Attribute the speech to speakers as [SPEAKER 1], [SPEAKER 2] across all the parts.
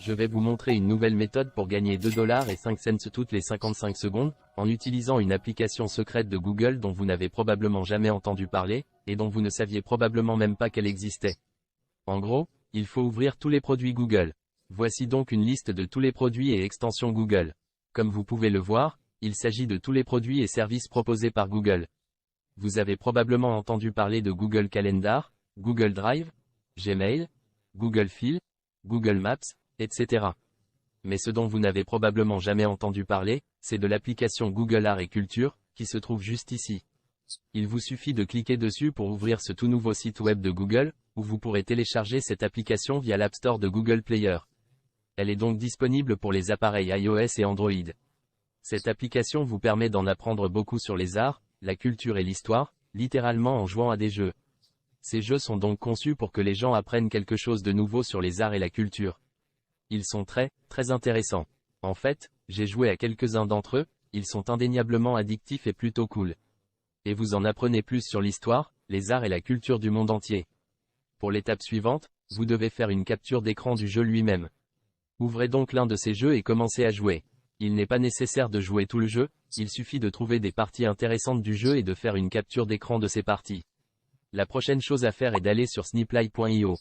[SPEAKER 1] Je vais vous montrer une nouvelle méthode pour gagner 2,05 $ toutes les 55 secondes, en utilisant une application secrète de Google dont vous n'avez probablement jamais entendu parler, et dont vous ne saviez probablement même pas qu'elle existait. En gros, il faut ouvrir tous les produits Google. Voici donc une liste de tous les produits et extensions Google. Comme vous pouvez le voir, il s'agit de tous les produits et services proposés par Google. Vous avez probablement entendu parler de Google Calendar, Google Drive, Gmail, Google Phil, Google Maps, etc. Mais ce dont vous n'avez probablement jamais entendu parler, c'est de l'application Google Art et Culture, qui se trouve juste ici. Il vous suffit de cliquer dessus pour ouvrir ce tout nouveau site web de Google, où vous pourrez télécharger cette application via l'App Store de Google Player. Elle est donc disponible pour les appareils iOS et Android. Cette application vous permet d'en apprendre beaucoup sur les arts, la culture et l'histoire, littéralement en jouant à des jeux. Ces jeux sont donc conçus pour que les gens apprennent quelque chose de nouveau sur les arts et la culture. Ils sont très intéressants. En fait, j'ai joué à quelques-uns d'entre eux, ils sont indéniablement addictifs et plutôt cool. Et vous en apprenez plus sur l'histoire, les arts et la culture du monde entier. Pour l'étape suivante, vous devez faire une capture d'écran du jeu lui-même. Ouvrez donc l'un de ces jeux et commencez à jouer. Il n'est pas nécessaire de jouer tout le jeu, il suffit de trouver des parties intéressantes du jeu et de faire une capture d'écran de ces parties. La prochaine chose à faire est d'aller sur Sniply.io.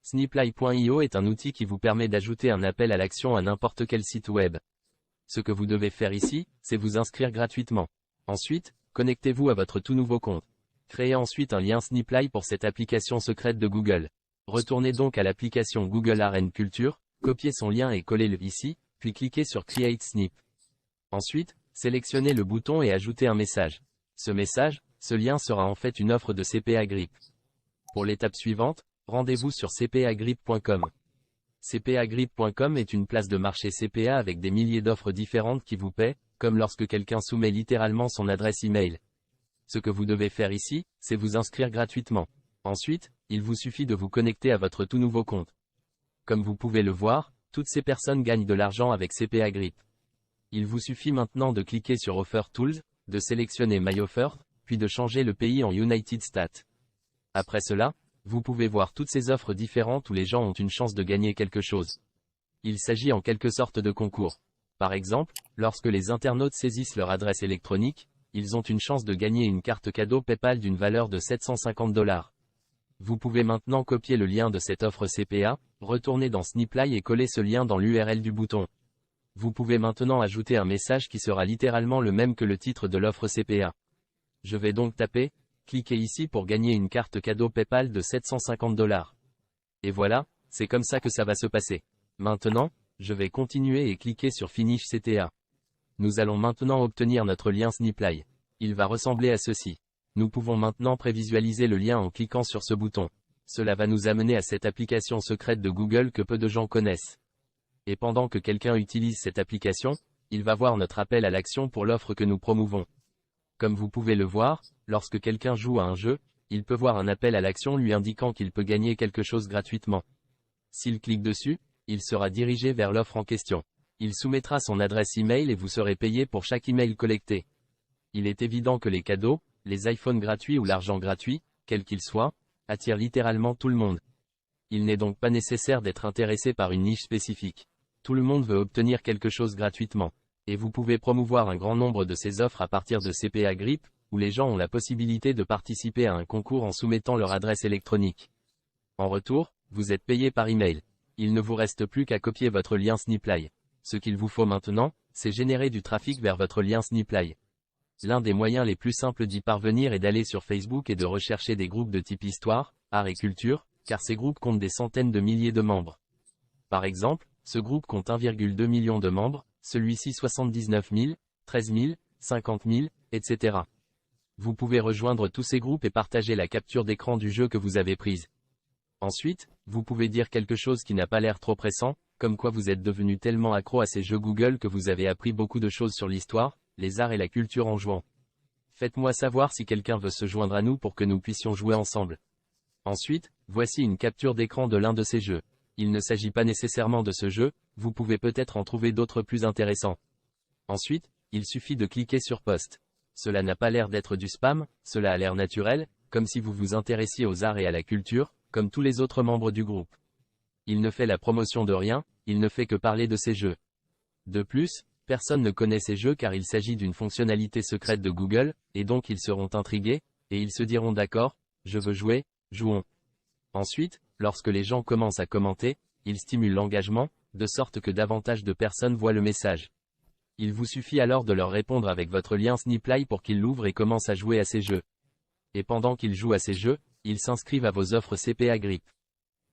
[SPEAKER 1] Sniply.io est un outil qui vous permet d'ajouter un appel à l'action à n'importe quel site web. Ce que vous devez faire ici, c'est vous inscrire gratuitement. Ensuite, connectez-vous à votre tout nouveau compte. Créez ensuite un lien Sniply pour cette application secrète de Google. Retournez donc à l'application Google Art and Culture, copiez son lien et collez-le ici, puis cliquez sur Create Snip. Ensuite, sélectionnez le bouton et ajoutez un message. Ce lien sera en fait une offre de CPA Grip. Pour l'étape suivante, rendez-vous sur cpagrip.com. cpagrip.com est une place de marché CPA avec des milliers d'offres différentes qui vous paient, comme lorsque quelqu'un soumet littéralement son adresse email. Ce que vous devez faire ici, c'est vous inscrire gratuitement. Ensuite, il vous suffit de vous connecter à votre tout nouveau compte. Comme vous pouvez le voir, toutes ces personnes gagnent de l'argent avec CPA Grip. Il vous suffit maintenant de cliquer sur Offer Tools, de sélectionner My Offer, puis de changer le pays en United States. Après cela, vous pouvez voir toutes ces offres différentes où les gens ont une chance de gagner quelque chose. Il s'agit en quelque sorte de concours. Par exemple, lorsque les internautes saisissent leur adresse électronique, ils ont une chance de gagner une carte cadeau PayPal d'une valeur de 750 $. Vous pouvez maintenant copier le lien de cette offre CPA, retourner dans Sniply et coller ce lien dans l'URL du bouton. Vous pouvez maintenant ajouter un message qui sera littéralement le même que le titre de l'offre CPA. Je vais donc taper, cliquez ici pour gagner une carte cadeau PayPal de 750 $. Et voilà, c'est comme ça que ça va se passer. Maintenant, je vais continuer et cliquer sur Finish CTA. Nous allons maintenant obtenir notre lien Sniply. Il va ressembler à ceci. Nous pouvons maintenant prévisualiser le lien en cliquant sur ce bouton. Cela va nous amener à cette application secrète de Google que peu de gens connaissent. Et pendant que quelqu'un utilise cette application, il va voir notre appel à l'action pour l'offre que nous promouvons. Comme vous pouvez le voir, lorsque quelqu'un joue à un jeu, il peut voir un appel à l'action lui indiquant qu'il peut gagner quelque chose gratuitement. S'il clique dessus, il sera dirigé vers l'offre en question. Il soumettra son adresse email et vous serez payé pour chaque email collecté. Il est évident que les cadeaux, les iPhones gratuits ou l'argent gratuit, quel qu'il soit, attirent littéralement tout le monde. Il n'est donc pas nécessaire d'être intéressé par une niche spécifique. Tout le monde veut obtenir quelque chose gratuitement. Et vous pouvez promouvoir un grand nombre de ces offres à partir de CPA Grip, où les gens ont la possibilité de participer à un concours en soumettant leur adresse électronique. En retour, vous êtes payé par email. Il ne vous reste plus qu'à copier votre lien Sniply. Ce qu'il vous faut maintenant, c'est générer du trafic vers votre lien Sniply. L'un des moyens les plus simples d'y parvenir est d'aller sur Facebook et de rechercher des groupes de type histoire, art et culture, car ces groupes comptent des centaines de milliers de membres. Par exemple, ce groupe compte 1,2 million de membres, celui-ci 79 000, 13 000, 50 000, etc. Vous pouvez rejoindre tous ces groupes et partager la capture d'écran du jeu que vous avez prise. Ensuite, vous pouvez dire quelque chose qui n'a pas l'air trop pressant, comme quoi vous êtes devenu tellement accro à ces jeux Google que vous avez appris beaucoup de choses sur l'histoire, les arts et la culture en jouant. Faites-moi savoir si quelqu'un veut se joindre à nous pour que nous puissions jouer ensemble. Ensuite, voici une capture d'écran de l'un de ces jeux. Il ne s'agit pas nécessairement de ce jeu, vous pouvez peut-être en trouver d'autres plus intéressants. Ensuite, il suffit de cliquer sur Post. Cela n'a pas l'air d'être du spam, cela a l'air naturel, comme si vous vous intéressiez aux arts et à la culture, comme tous les autres membres du groupe. Il ne fait la promotion de rien, il ne fait que parler de ses jeux. De plus, personne ne connaît ces jeux car il s'agit d'une fonctionnalité secrète de Google, et donc ils seront intrigués, et ils se diront d'accord, je veux jouer, jouons. Ensuite, lorsque les gens commencent à commenter, ils stimulent l'engagement, de sorte que davantage de personnes voient le message. Il vous suffit alors de leur répondre avec votre lien Sniply pour qu'ils l'ouvrent et commencent à jouer à ces jeux. Et pendant qu'ils jouent à ces jeux, ils s'inscrivent à vos offres CPA Grip.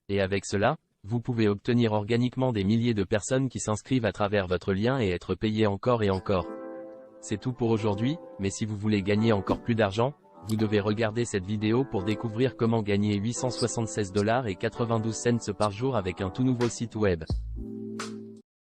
[SPEAKER 1] Et avec cela, vous pouvez obtenir organiquement des milliers de personnes qui s'inscrivent à travers votre lien et être payés encore et encore. C'est tout pour aujourd'hui, mais si vous voulez gagner encore plus d'argent, vous devez regarder cette vidéo pour découvrir comment gagner $876,92 par jour avec un tout nouveau site web.